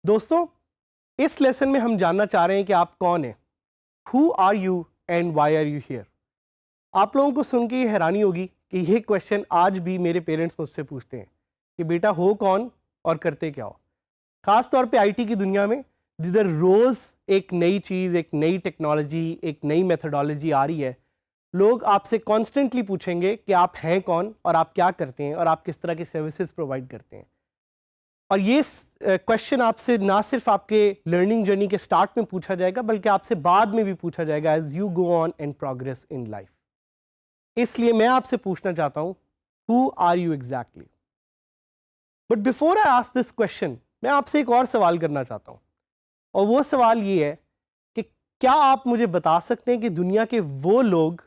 दोस्तों, इस लेसन में हम जानना चाह रहे हैं कि आप कौन हैं। Who are you and why are you here. आप लोगों को सुन के ये हैरानी होगी कि ये क्वेश्चन आज भी मेरे पेरेंट्स मुझसे पूछते हैं कि बेटा हो कौन और करते क्या हो। खास तौर पे आईटी की दुनिया में जिधर रोज एक नई चीज़, एक नई टेक्नोलॉजी, एक नई मेथडोलॉजी आ रही है, लोग आपसे कॉन्स्टेंटली पूछेंगे कि आप हैं कौन और आप क्या करते हैं और आप किस तरह की सर्विसेज प्रोवाइड करते हैं। और ये क्वेश्चन आपसे ना सिर्फ आपके लर्निंग जर्नी के स्टार्ट में पूछा जाएगा बल्कि आपसे बाद में भी पूछा जाएगा as you go on and progress in life. इसलिए मैं आपसे पूछना चाहता हूं, who are you exactly. But before I ask this question, मैं आपसे एक और सवाल करना चाहता हूं, और वो सवाल ये है कि क्या आप मुझे बता सकते हैं कि दुनिया के वो लोग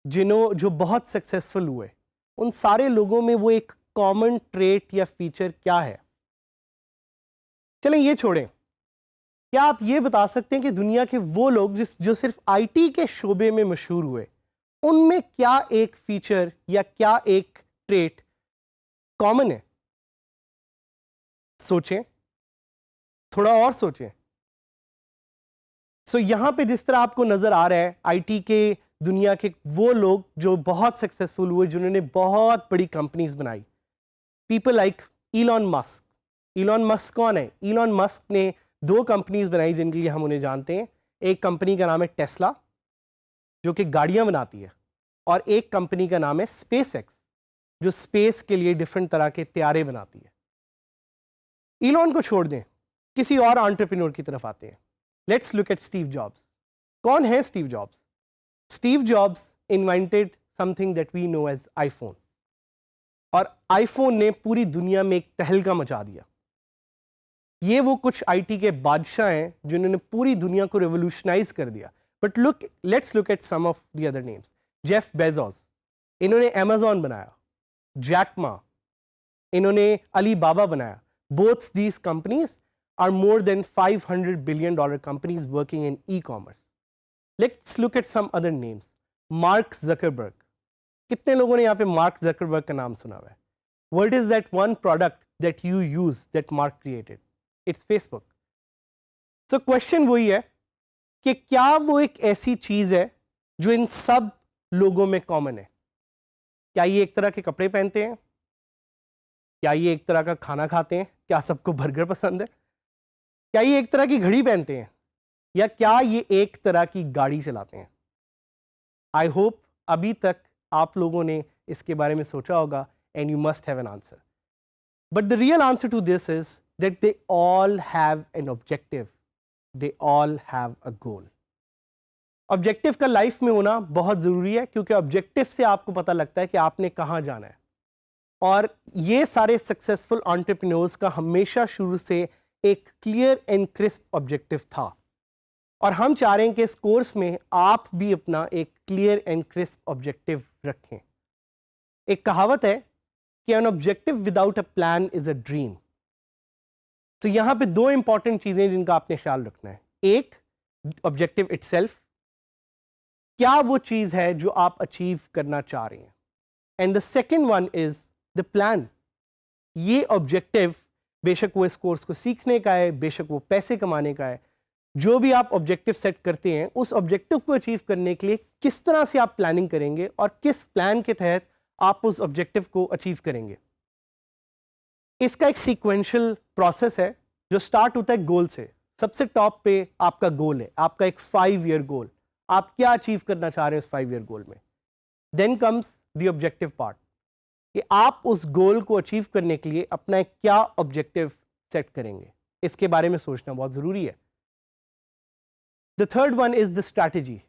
जो बहुत सक्सेसफुल हुए, उन सारे लोगों में वो एक कॉमन ट्रेट या फीचर क्या है। चलें ये छोड़ें, क्या आप ये बता सकते हैं कि दुनिया के वो लोग जो सिर्फ आईटी के शोबे में मशहूर हुए, उनमें क्या एक फीचर या क्या एक ट्रेट कॉमन है। सोचें, थोड़ा और सोचें। यहां पे जिस तरह आपको नजर आ रहा है, आईटी के दुनिया के वो लोग जो बहुत सक्सेसफुल हुए, जिन्होंने बहुत बड़ी कंपनीज बनाई, people like Elon Musk. Elon Musk कौन है? इलॉन मस्क ने दो कंपनीज बनाई जिनके लिए हम उन्हें जानते हैं। एक कंपनी का नाम है टेस्ला, जो कि गाड़ियां बनाती है, और एक कंपनी का नाम है स्पेस एक्स, जो स्पेस के लिए डिफरेंट तरह के त्यारे बनाती है। इलॉन को छोड़ दें, किसी और एंटरप्रेन्योर की तरफ आते हैं। Let's look at Steve Jobs. कौन है Steve Jobs? Steve Jobs invented something that we know as iPhone, और आईफोन ने पूरी दुनिया में एक तहलका मचा दिया। ये वो कुछ आईटी के बादशाह हैं जिन्होंने पूरी दुनिया को रेवोल्यूशनाइज कर दिया। But let's look at some of the other names. Jeff Bezos, इन्होंने अमेजॉन बनाया। जैक मा, इन्होंने अली बाबा बनाया। Both these companies are more than $500 billion companies working in e-commerce. Let's look at some other names. Mark Zuckerberg. कितने लोगों ने यहाँ पे mark Zuckerberg का नाम सुना हुआ है? What is that one product that you use that Mark created? It's Facebook. So question वही है कि क्या वो एक ऐसी चीज है जो इन सब लोगों में कॉमन है? क्या ये एक तरह के कपड़े पहनते हैं? क्या ये एक तरह का खाना खाते हैं? क्या सबको बर्गर पसंद है? क्या ये एक तरह की घड़ी पहनते हैं, या क्या ये एक तरह की गाड़ी चलाते हैं? आई होप अभी तक आप लोगों ने इसके बारे में सोचा होगा, and you must have an answer. But the real answer to this is that they all have an objective, they all have a goal. Objective का लाइफ में होना बहुत ज़रूरी है, क्योंकि ऑब्जेक्टिव से आपको पता लगता है कि आपने कहाँ जाना है। और ये सारे सक्सेसफुल एंटरप्रेन्योर्स का हमेशा शुरू से एक क्लियर एंड क्रिस्प ऑब्जेक्टिव था, और हम चाह रहे हैं कि इस कोर्स में आप भी अपना एक क्लियर एंड क्रिस्प ऑब्जेक्टिव रखें। एक कहावत है कि an objective without a plan is a dream. तो यहां पे दो इंपॉर्टेंट चीजें जिनका आपने ख्याल रखना है। एक, ऑब्जेक्टिव इटसेल्फ, क्या वो चीज है जो आप अचीव करना चाह रहे हैं, and the second one is the plan. ये ऑब्जेक्टिव बेशक वो इस कोर्स को सीखने का है, बेशक वो पैसे कमाने का है, जो भी आप ऑब्जेक्टिव सेट करते हैं, उस ऑब्जेक्टिव को अचीव करने के लिए किस तरह से आप प्लानिंग करेंगे और किस प्लान के तहत आप उस ऑब्जेक्टिव को अचीव करेंगे। इसका एक सीक्वेंशियल प्रोसेस है जो स्टार्ट होता है गोल से। सबसे टॉप पे आपका गोल है, आपका एक 5 ईयर गोल। आप क्या अचीव करना चाह रहे हैं उस 5 ईयर गोल में। Then comes the objective part, कि आप उस गोल को अचीव करने के लिए अपना एक क्या ऑब्जेक्टिव सेट करेंगे। इसके बारे में सोचना बहुत जरूरी है। The third one is the strategy.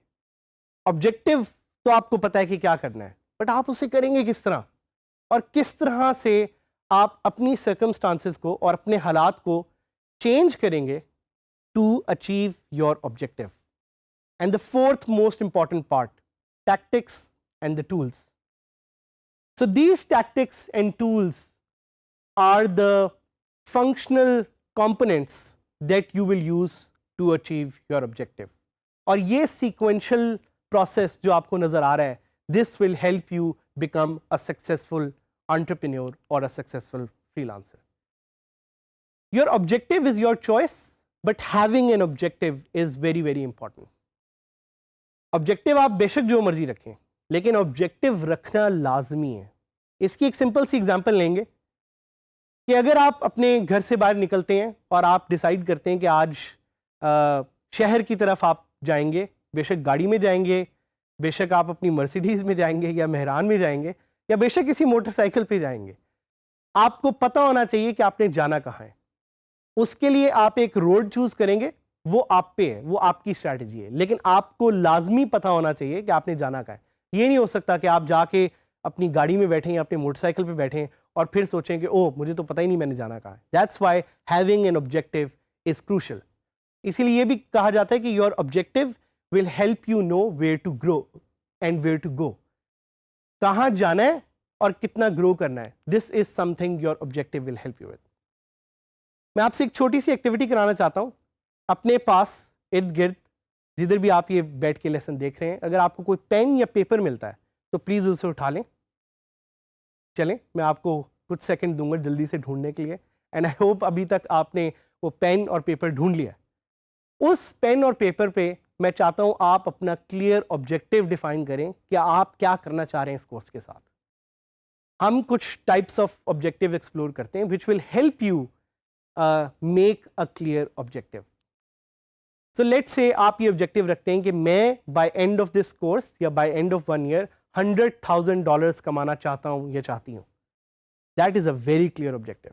Objective तो आपको पता है कि क्या करना है, बट आप उसे करेंगे किस तरह, और किस तरह से आप अपनी सर्कमस्टांसेस को और अपने हालात को चेंज करेंगे to achieve your objective. And the fourth most important part, tactics and the tools. So these tactics and tools are the functional components that you will use to achieve your objective. और ये sequential process जो आपको नजर आ रहा है, this will help you become a successful entrepreneur or a successful freelancer. Your objective is your choice, but having an objective is very very important. Objective आप बेशक जो मर्जी रखें, लेकिन ऑब्जेक्टिव रखना लाजमी है. इसकी एक सिंपल सी एग्जांपल लेंगे कि अगर आप अपने घर से बाहर निकलते हैं और आप डिसाइड करते हैं कि आज शहर की तरफ आप जाएंगे, बेशक गाड़ी में जाएंगे, बेशक आप अपनी मर्सिडीज़ में जाएंगे या मेहरान में जाएंगे, या बेशक किसी मोटरसाइकिल पे जाएंगे, आपको पता होना चाहिए कि आपने जाना कहाँ है. उसके लिए आप एक रोड चूज करेंगे, वो आप पे है, वो आपकी स्ट्रैटेजी है, लेकिन आपको लाजमी पता होना चाहिए कि आपने जाना कहाँ है. ये नहीं हो सकता कि आप जाके अपनी गाड़ी में बैठें या अपने मोटरसाइकिल पे बैठें और फिर सोचें कि ओह मुझे तो पता ही नहीं मैंने जाना कहाँ है. That's why having an objective is crucial. इसीलिए ये भी कहा जाता है कि your objective will help you know where to grow and where to go. कहाँ जाना है और कितना ग्रो करना है, this is something your objective will help you with. मैं आपसे एक छोटी सी एक्टिविटी कराना चाहता हूँ. अपने पास इर्द गिर्द जिधर भी आप ये बैठ के लेसन देख रहे हैं, अगर आपको कोई पेन या पेपर मिलता है तो प्लीज़ उसे उठा लें. चलें, मैं आपको कुछ सेकंड दूंगा जल्दी से ढूंढने के लिए, एंड आई होप अभी तक आपने वो पेन और पेपर ढूंढ लिया. उस पेन और पेपर पे मैं चाहता हूँ आप अपना क्लियर ऑब्जेक्टिव डिफाइन करें कि आप क्या करना चाह रहे हैं इस कोर्स के साथ. हम कुछ टाइप्स ऑफ ऑब्जेक्टिव एक्सप्लोर करते हैं which will help you make a clear objective. So let's say आप ये ऑब्जेक्टिव रखते हैं कि मैं by end of this course या बाय एंड ऑफ 1 ईयर $100,000 कमाना चाहता हूँ या चाहती हूँ. That is a very clear objective.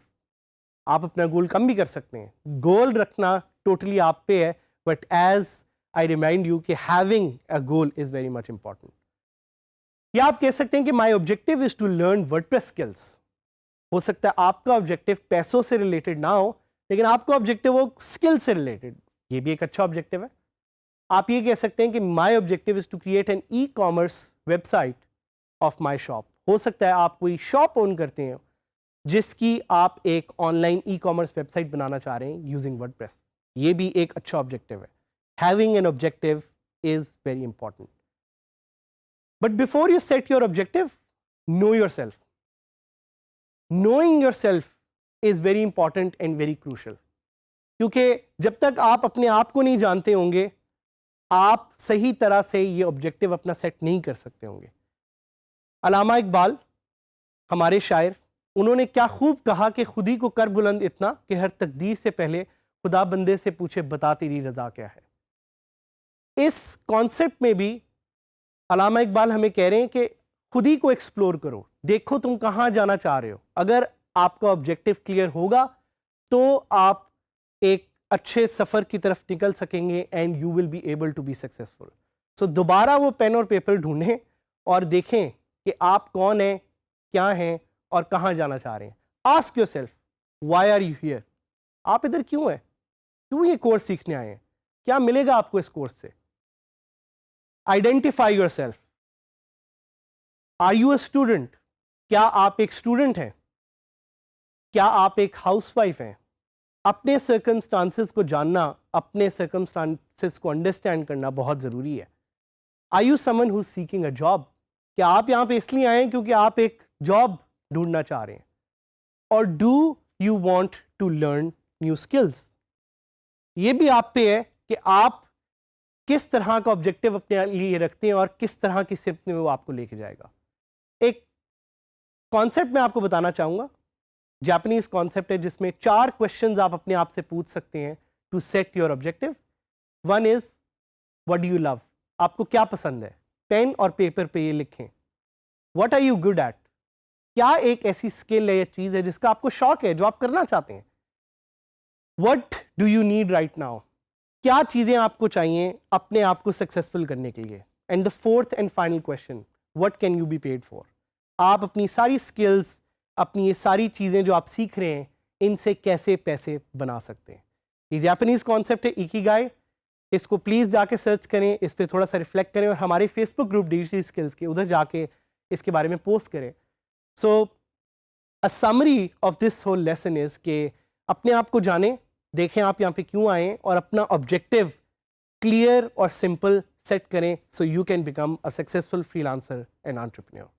आप अपना गोल कम भी कर सकते हैं, गोल रखना टोटली आप पे है, but as I remind you कि having a goal is very much important. या आप कह सकते हैं कि my objective is to learn WordPress skills. हो सकता है आपका ऑब्जेक्टिव पैसों से रिलेटेड ना हो, लेकिन आपका ऑब्जेक्टिव हो स्किल से रिलेटेड. ये भी एक अच्छा ऑब्जेक्टिव है. आप ये कह सकते हैं कि my objective is to create an e commerce website of my shop. हो सकता है आप कोई शॉप ओन करते हैं जिसकी आप एक ऑनलाइन ई कॉमर्स वेबसाइट बनाना चाह रहे हैं यूजिंग वर्डप्रेस. ये भी एक अच्छा ऑब्जेक्टिव है. Having an objective is very important. But before you set your objective, know your self. Knowing your self is very important and very crucial. क्योंकि जब तक आप अपने आप को नहीं जानते होंगे, आप सही तरह से ये ऑब्जेक्टिव अपना सेट नहीं कर सकते होंगे. अल्लामा इकबाल हमारे शायर, उन्होंने क्या खूब कहा कि खुद ही को कर बुलंद इतना कि हर तकदीर से पहले खुदा बंदे से पूछे बता तेरी रजा क्या है. इस कॉन्सेप्ट में भी अल्लामा इकबाल हमें कह रहे हैं कि खुद ही को एक्सप्लोर करो, देखो तुम कहाँ जाना चाह रहे हो. अगर आपका ऑब्जेक्टिव क्लियर होगा तो आप एक अच्छे सफ़र की तरफ निकल सकेंगे and you will be able to be successful. So दोबारा वो पेन और पेपर ढूंढें और देखें कि आप कौन हैं, क्या हैं और कहाँ जाना चाह रहे हैं. Ask yourself, why are you here. आप इधर क्यों हैं, क्यों ये कोर्स सीखने आए हैं, क्या मिलेगा आपको इस कोर्स से. Identify yourself. Are you a student. क्या आप एक स्टूडेंट हैं, क्या आप एक हाउसवाइफ हैं. अपने सर्कमस्टांसेस को जानना, अपने सर्कमस्टांसेस को अंडरस्टैंड करना बहुत ज़रूरी है. Are you someone who seeking a job. क्या आप यहाँ पे इसलिए आए हैं क्योंकि आप एक जॉब ढूंढना चाह रहे हैं. और do you want to learn new skills. ये भी आप पे है कि आप किस तरह का ऑब्जेक्टिव अपने लिए रखते हैं और किस तरह की सिमत में वो आपको लेके जाएगा. एक कॉन्सेप्ट मैं आपको बताना चाहूँगा, जापानीज कॉन्सेप्ट है, जिसमें 4 क्वेश्चंस आप अपने आप से पूछ सकते हैं to set your objective. 1 is what do you love. आपको क्या पसंद है, पेन और पेपर पे ये लिखें. What are you good at. क्या एक ऐसी स्किल है या चीज़ है जिसका आपको शौक है, जो आप करना चाहते हैं. What do you need right now. क्या चीज़ें आपको चाहिए अपने आप को सक्सेसफुल करने के लिए. And the 4th and final question, what can you be paid for. आप अपनी सारी स्किल्स, अपनी ये सारी चीज़ें जो आप सीख रहे हैं, इनसे कैसे पैसे बना सकते हैं. ये जापानीज़ कॉन्सेप्ट है इकिगाई. इसको प्लीज़ जाके सर्च करें, इस पर थोड़ा सा रिफ्लेक्ट करें और हमारे फेसबुक ग्रुप डिजिटल स्किल्स के उधर जाके इसके बारे में पोस्ट करें. So a summary of this whole lesson is कि अपने आप को जानें, देखें आप यहाँ पे क्यों आए हैं और अपना ऑब्जेक्टिव क्लियर और सिंपल सेट करें, so you can become a successful freelancer and entrepreneur.